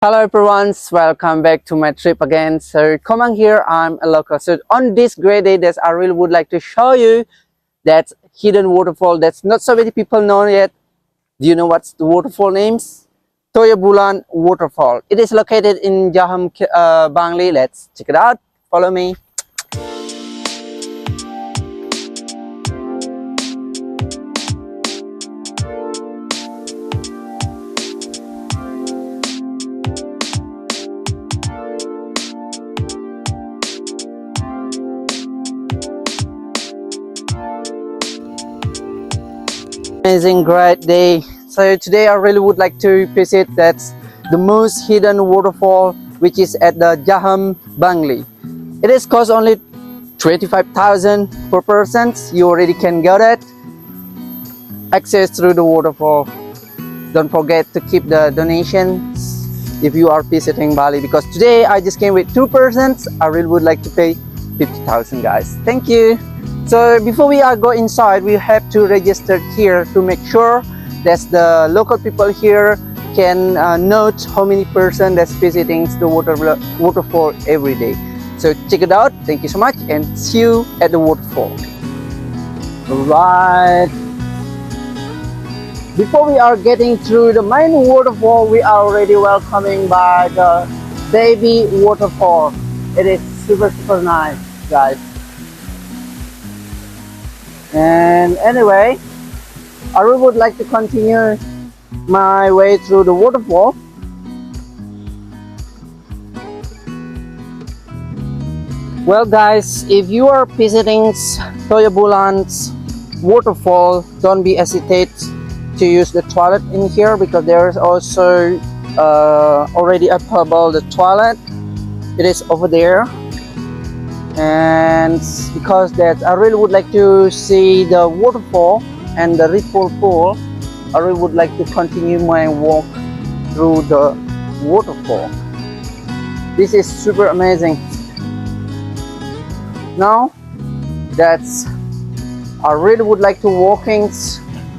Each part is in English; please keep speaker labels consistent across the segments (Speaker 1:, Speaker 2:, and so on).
Speaker 1: Hello everyone, welcome back to my trip again. So come on here, I'm a local. So on this great day that I really would like to show you that hidden waterfall that's not so many people know yet. Do you know what's the waterfall names? Toya Bulan Waterfall. It is located in Jaham, Bali. Let's check it out. Follow me. Amazing great day. So today I really would like to visit that's the most hidden waterfall, which is at the Jaham Bali. It is cost only 25,000 per person. You already can get it. Access through the waterfall. Don't forget to keep the donations if you are visiting Bali, because today I just came with 2 persons. I really would like to pay 50,000 guys. Thank you. So before we go inside, we have to register here to make sure that the local people here can note how many person that's visiting the waterfall every day. So check it out. Thank you so much and see you at the waterfall. Alright. Before we are getting through the main waterfall, we are already welcoming by the baby waterfall. It is super nice, guys. And anyway, I really would like to continue my way through the waterfall. Well guys, if you are visiting Toya Bulan's waterfall, don't be hesitate to use the toilet in here, because there is also already available the toilet. It is over there. And because that I really would like to see the waterfall and the ripple pool, I really would like to continue my walk through the waterfall. This is super amazing. Now that's I really would like to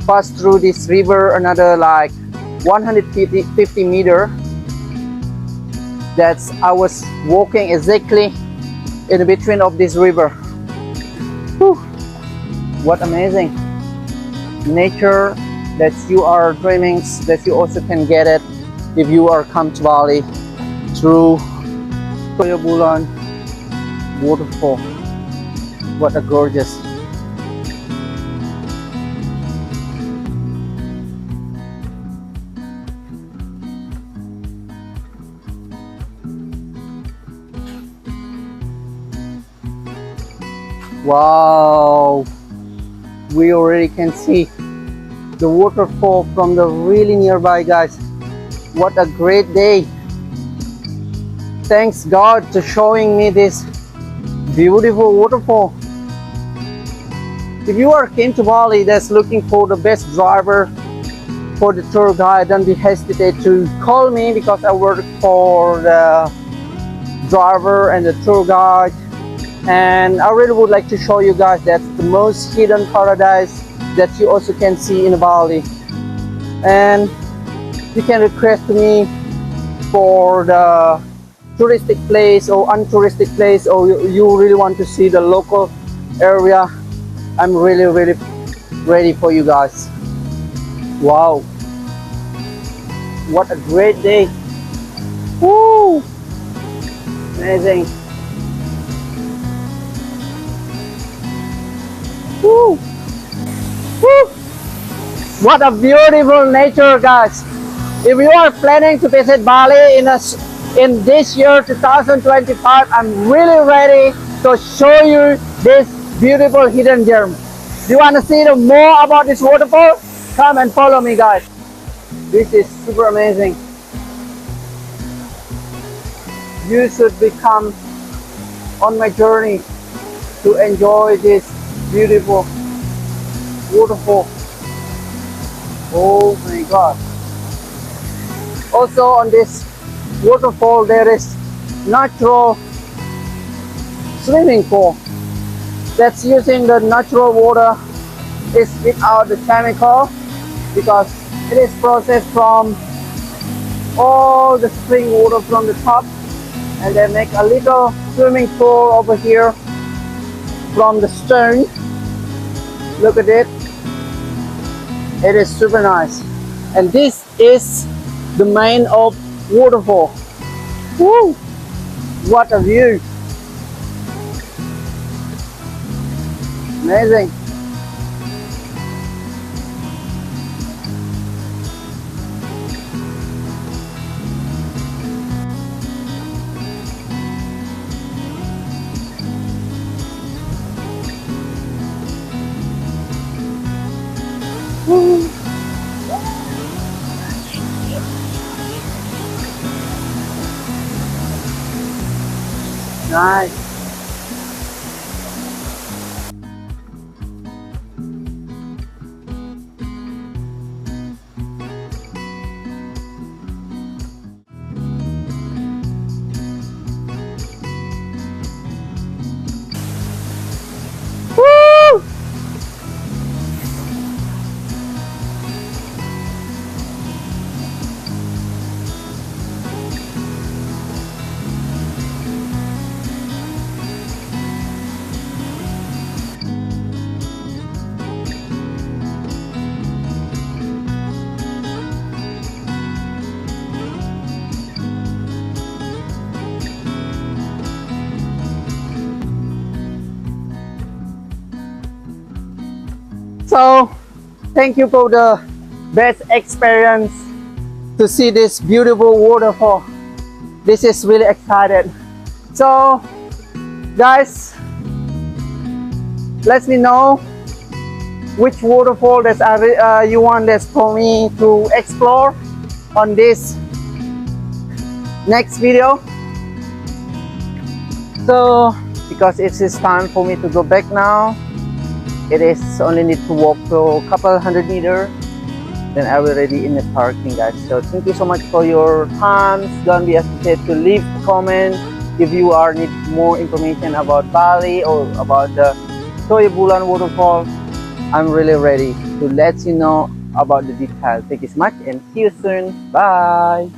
Speaker 1: pass through this river another like 150 meter. That's I was walking exactly in between of this river. Whew. What amazing nature that you are dreaming that you also can get it if you are come to Bali through Toya Bulan Waterfall. What a gorgeous. Wow, we already can see the waterfall from the really nearby, guys. What a great day. Thanks God to showing me this beautiful waterfall. If you came to Bali that's looking for the best driver for the tour guide, don't be hesitate to call me, because I work for the driver and the tour guide. And I really would like to show you guys that's the most hidden paradise that you also can see in Bali. And you can request me for the touristic place or untouristic place, or you really want to see the local area. I'm really ready for you guys. Wow, what a great day. Woo, amazing. Woo. Woo. What a beautiful nature, guys. If you are planning to visit Bali in this year 2025, I'm really ready to show you this beautiful hidden gem. Do you want to see more about this waterfall? Come and follow me, guys. This is super amazing. You should become on my journey to enjoy this beautiful waterfall. Oh my God. Also on this waterfall there is natural swimming pool that's using the natural water. Is without the chemical, because it is processed from all the spring water from the top, and they make a little swimming pool over here from the stone. Look at it. It is super nice. And this is the main of waterfall. Woo! What a view. Amazing. Woo. Nice. Woo! So, thank you for the best experience to see this beautiful waterfall. This is really excited. So, guys, let me know which waterfall that you want this for me to explore on this next video. So, because it is time for me to go back now, it is only need to walk to a couple hundred meters, then I will ready in the parking, guys. So thank you so much for your time. Don't be hesitate to leave a comment if you are need more information about Bali or about the Toya Bulan Waterfall. I'm really ready to let you know about the details. Thank you so much and see you soon. Bye.